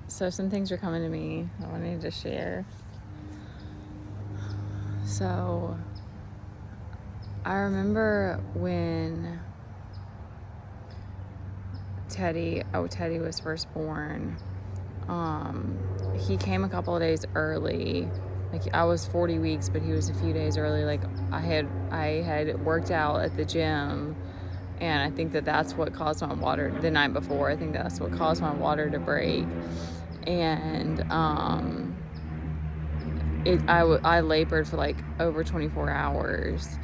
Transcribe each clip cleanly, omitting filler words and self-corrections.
So some things are coming to me I wanted to share. So I remember when Teddy was first born. He came a couple of days early. Like, I was 40 weeks, but he was a few days early. Like, I had worked out at the gym, and I think that's what caused my water the night before. I think that's what caused my water to break. And I labored for like over 24 hours.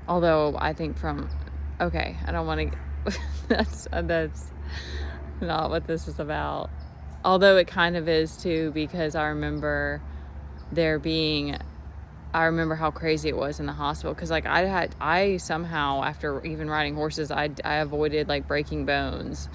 Although I think I don't want to, that's not what this is about. Although it kind of is too, because I remember how crazy it was in the hospital. Cause like I somehow, after even riding horses, I avoided like breaking bones.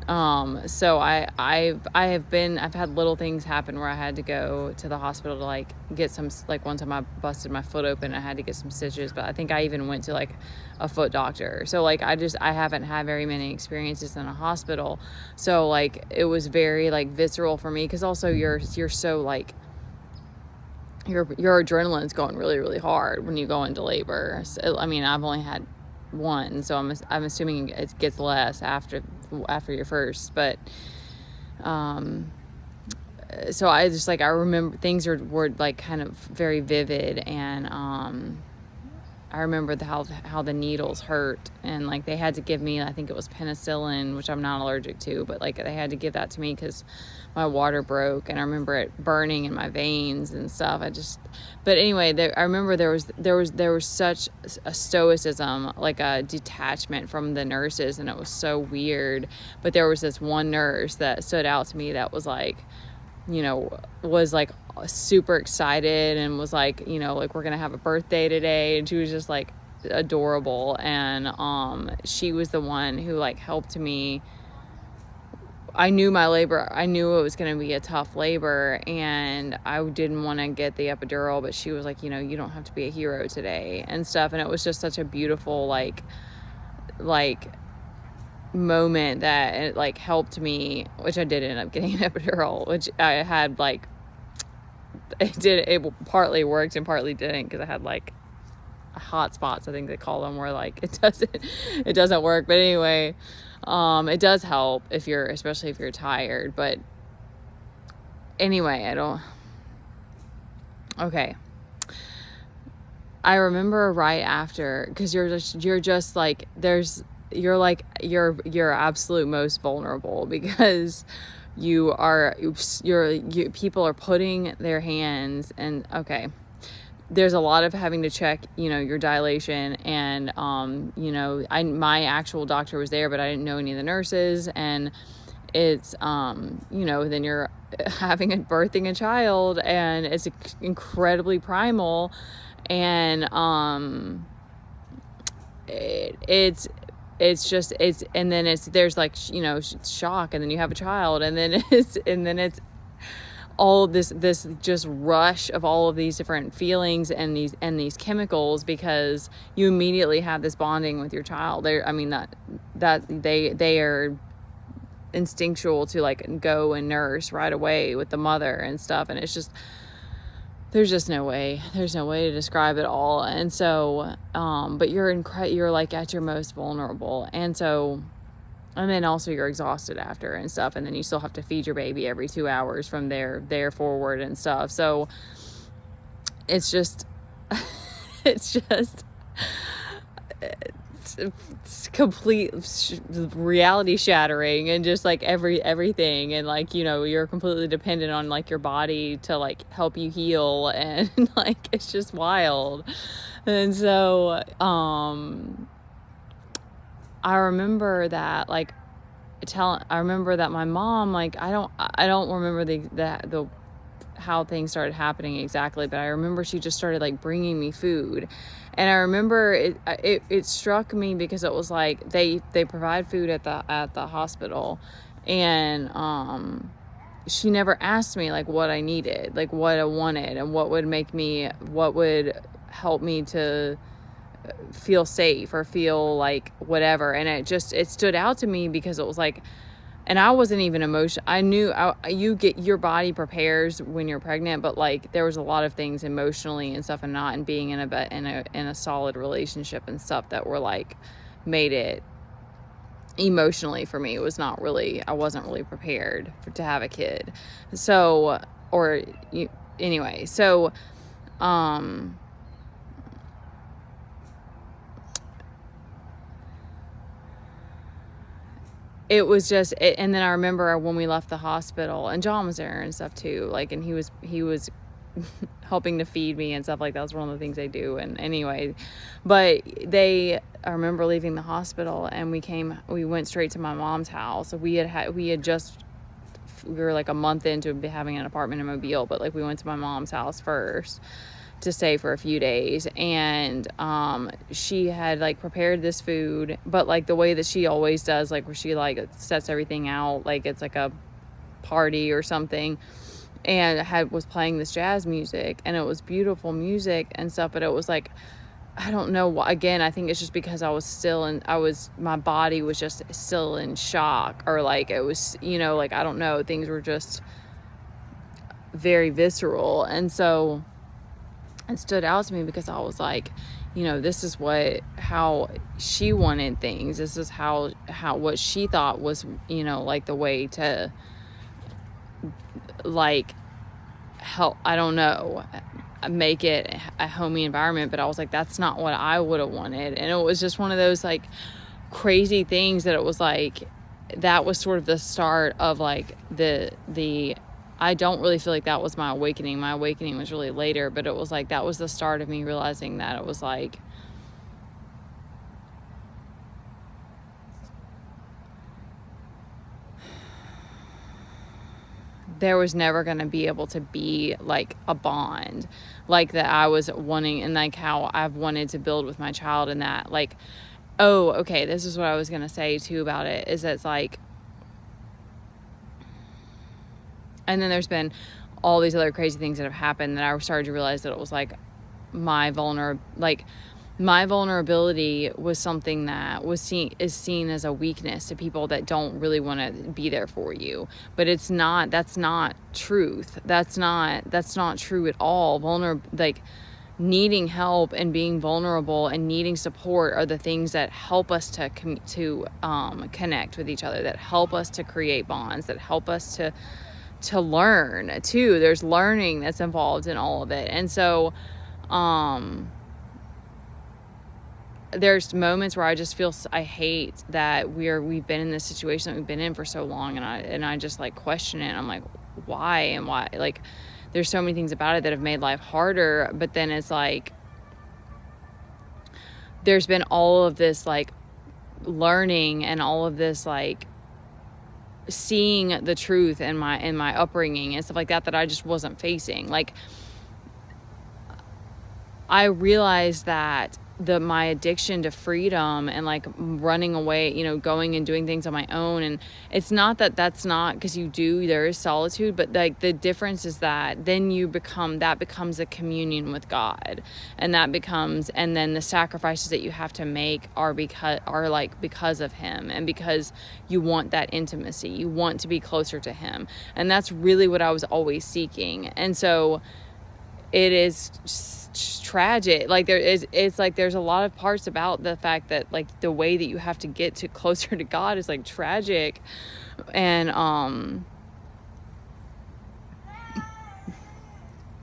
So I've had little things happen where I had to go to the hospital to like get some, like one time I busted my foot open, I had to get some stitches, but I think I even went to like a foot doctor. So like I haven't had very many experiences in a hospital. So like it was very like visceral for me, because also you're so like your adrenaline's going really, really hard when you go into labor. So, I mean, I've only had one, so I'm assuming it gets less after your first, but so I just like, I remember things were like kind of very vivid, and I remember how the needles hurt, and like they had to give me, I think it was penicillin, which I'm not allergic to, but like they had to give that to me because my water broke, and I remember it burning in my veins and stuff. But anyway, I remember there was such a stoicism, like a detachment from the nurses, and it was so weird. But there was this one nurse that stood out to me that was like, was like super excited, and was like, like, we're gonna have a birthday today, and she was just like adorable. And she was the one who like helped me. I knew it was going to be a tough labor, and I didn't want to get the epidural, but she was like, you don't have to be a hero today and stuff. And it was just such a beautiful like moment that it like helped me, which I did end up getting an epidural, which I had like, it partly worked and partly didn't, because I had like hot spots, I think they call them, where like it doesn't work. But anyway, it does help especially if you're tired. But anyway, I remember right after, because you're just like, you're absolute most vulnerable, because people are putting their hands, and there's a lot of having to check, your dilation, and my actual doctor was there, but I didn't know any of the nurses, and it's then you're birthing a child, and it's incredibly primal, and there's like, shock, and then you have a child, and then it's all of this just rush of all of these different feelings and these chemicals, because you immediately have this bonding with your child. They are instinctual to like go and nurse right away with the mother and stuff, and it's just, there's no way to describe it all. And so but you're like at your most vulnerable, and then also you're exhausted after and stuff, and then you still have to feed your baby every 2 hours from there forward and stuff. So it's just it's complete reality shattering, and just like everything, and like, you're completely dependent on like your body to like help you heal, and like it's just wild. And so I remember that my mom, like, I don't remember how things started happening exactly, but I remember she just started like bringing me food. And I remember it struck me, because it was like they provide food at the hospital, and she never asked me like what I needed, like what I wanted, and what would help me to feel safe or feel like whatever. And it stood out to me because it was like, and I wasn't even emotional. I knew you get your body prepares when you're pregnant, but like there was a lot of things emotionally and stuff, and not in being in a solid relationship and stuff that were like made it emotionally for me. It was not really, I wasn't really prepared to have a kid. So, anyway, so, it was just, and then I remember when we left the hospital, and John was there and stuff too, like, and he was helping to feed me and stuff like that. Was one of the things they do. And anyway, but I remember leaving the hospital, and we went straight to my mom's house. We were like a month into having an apartment in Mobile, but like we went to my mom's house first to stay for a few days. And she had like prepared this food, but like the way that she always does, like where she like sets everything out like it's like a party or something, and was playing this jazz music, and it was beautiful music and stuff. But it was like, I don't know why. Again, I think it's just because my body was just still in shock, or like it was, like, I don't know, things were just very visceral. And so it stood out to me because I was like, this is how she wanted things. This is how what she thought was, like the way to like help, I don't know, make it a homey environment. But I was like, that's not what I would have wanted. And it was just one of those like crazy things that it was like, that was sort of the start of like the I don't really feel like that was my awakening. My awakening was really later, but it was like, that was the start of me realizing that it was like, there was never going to be able to be like a bond like that I was wanting, and like how I've wanted to build with my child. And that like, oh, okay, this is what I was going to say too about it, is that it's like, and then there's been all these other crazy things that have happened that I started to realize that it was like my vulnerability was something that is seen as a weakness to people that don't really want to be there for you. But that's not truth. That's not true at all. Like needing help and being vulnerable and needing support are the things that help us to connect with each other, that help us to create bonds, that help us to learn too. There's learning that's involved in all of it. And so there's moments where I just feel, I hate that we've been in this situation that we've been in for so long, and I just like question it. I'm like, why? Like, there's so many things about it that have made life harder. But then it's like, there's been all of this like learning and all of this like seeing the truth in my upbringing and stuff like that I just wasn't facing. Like, I realized that my addiction to freedom and like running away, going and doing things on my own. And it's not that's not, because there is solitude, but like the difference is that then that becomes a communion with God. And then the sacrifices that you have to make are because of Him, and because you want that intimacy, you want to be closer to Him. And that's really what I was always seeking. And so it is tragic. Like it's like there's a lot of parts about the fact that like the way that you have to get to closer to God is like tragic. And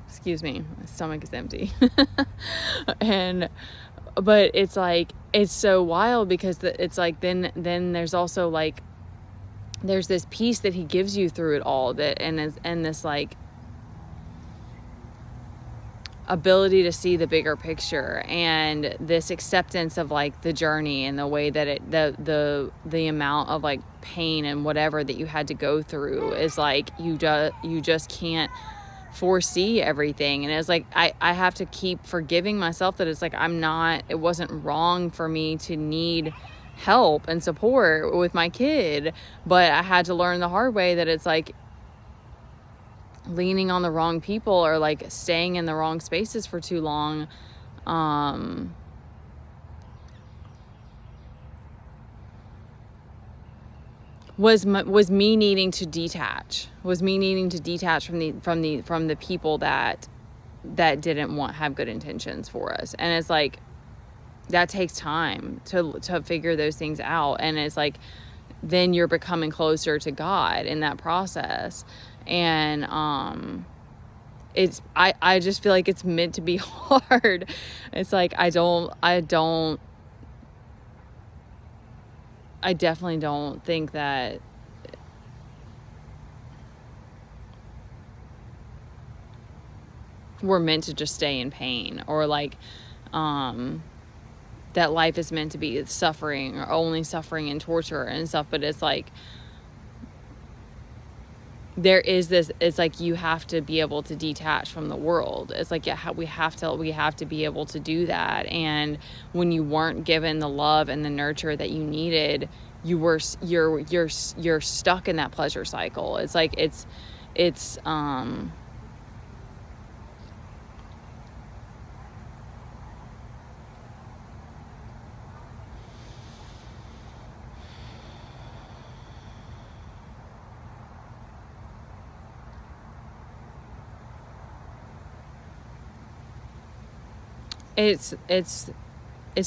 excuse me, my stomach is empty. But it's like, it's so wild because it's like then there's also like there's this peace that He gives you through it all, and this like ability to see the bigger picture, and this acceptance of like the journey, and the way that the amount of like pain and whatever that you had to go through is like, you just can't foresee everything. And it's like I have to keep forgiving myself that it's like it wasn't wrong for me to need help and support with my kid, but I had to learn the hard way that it's like leaning on the wrong people or like staying in the wrong spaces for too long was me needing to detach, from the people that didn't have good intentions for us. And it's like, that takes time to figure those things out. And it's like, then you're becoming closer to God in that process. And I just feel like it's meant to be hard. It's like, I definitely don't think that we're meant to just stay in pain, or like that life is meant to be suffering, or only suffering and torture and stuff. But it's like, there is this, it's like, you have to be able to detach from the world. It's like, yeah, we have to be able to do that. And when you weren't given the love and the nurture that you needed, you're stuck in that pleasure cycle. It's like, it's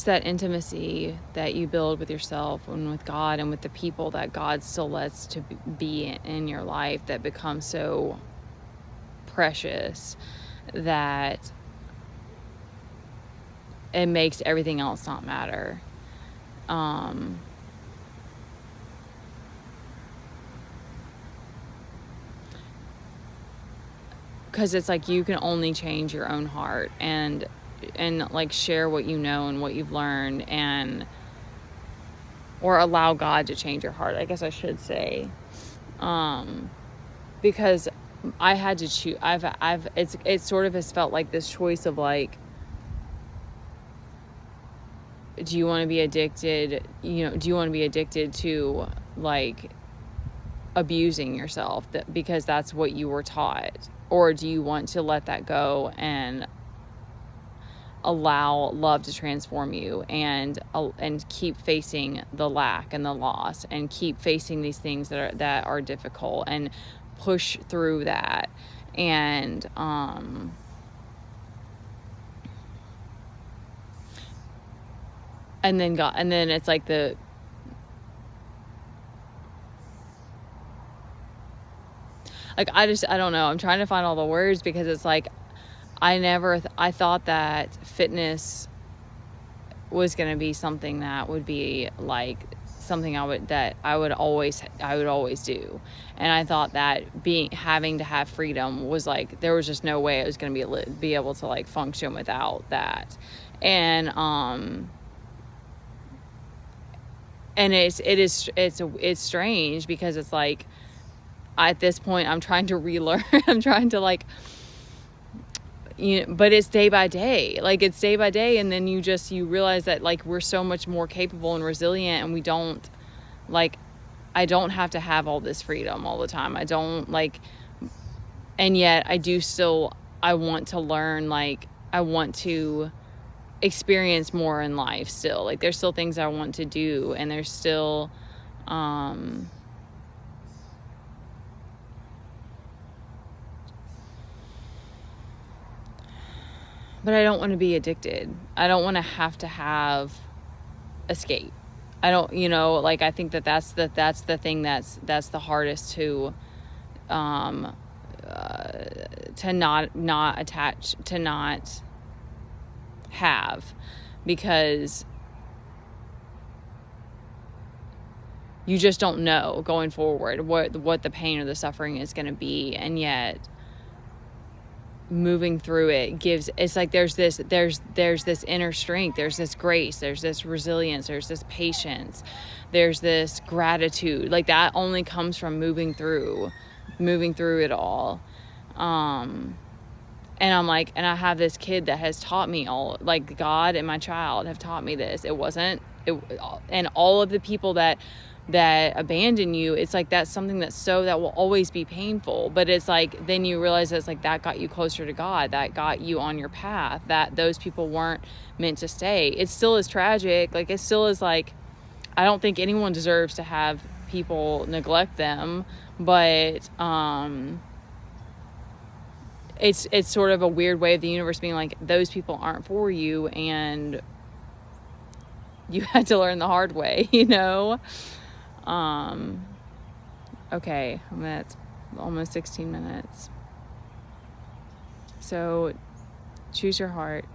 that intimacy that you build with yourself and with God and with the people that God still lets to be in your life, that becomes so precious that it makes everything else not matter. Because it's like, you can only change your own heart, and like share what you know and what you've learned, or allow God to change your heart, I guess I should say. Because I had to choose. It sort of has felt like this choice of like, do you want to be addicted? Do you want to be addicted to like abusing yourself because that's what you were taught? Or do you want to let that go and allow love to transform you, and keep facing the lack and the loss, and keep facing these things that are difficult, and push through that? And then it's like I don't know. I'm trying to find all the words, because it's like, I thought that fitness was going to be something that would be like something I would always do. And I thought that having to have freedom was like, there was just no way I was going to be able to like function without that. And it's strange, because it's like, at this point I'm trying to relearn. I'm trying to like, but it's day by day. And then you realize that like, we're so much more capable and resilient, and we don't like, I don't have to have all this freedom all the time. I don't like, and yet I want to learn, like, I want to experience more in life still. Like, there's still things I want to do, and there's still, but I don't want to be addicted. I don't want to have escape. I don't, like, I think that's the thing that's the hardest to not attach, to not have, because you just don't know going forward what the pain or the suffering is going to be. And yet moving through it it's like, there's this inner strength, there's this grace, there's this resilience, there's this patience, there's this gratitude. Like, that only comes from moving through it all. And I'm like, and I have this kid that has taught me all, like, God and my child have taught me this. And all of the people that abandon you, it's like, that's something that will always be painful. But it's like, then you realize it's like, that got you closer to God, that got you on your path, that those people weren't meant to stay. It still is tragic. Like, it still is like, I don't think anyone deserves to have people neglect them, but it's sort of a weird way of the universe being like, those people aren't for you, and you had to learn the hard way, you know? Okay, I'm at almost 16 minutes. So choose your heart.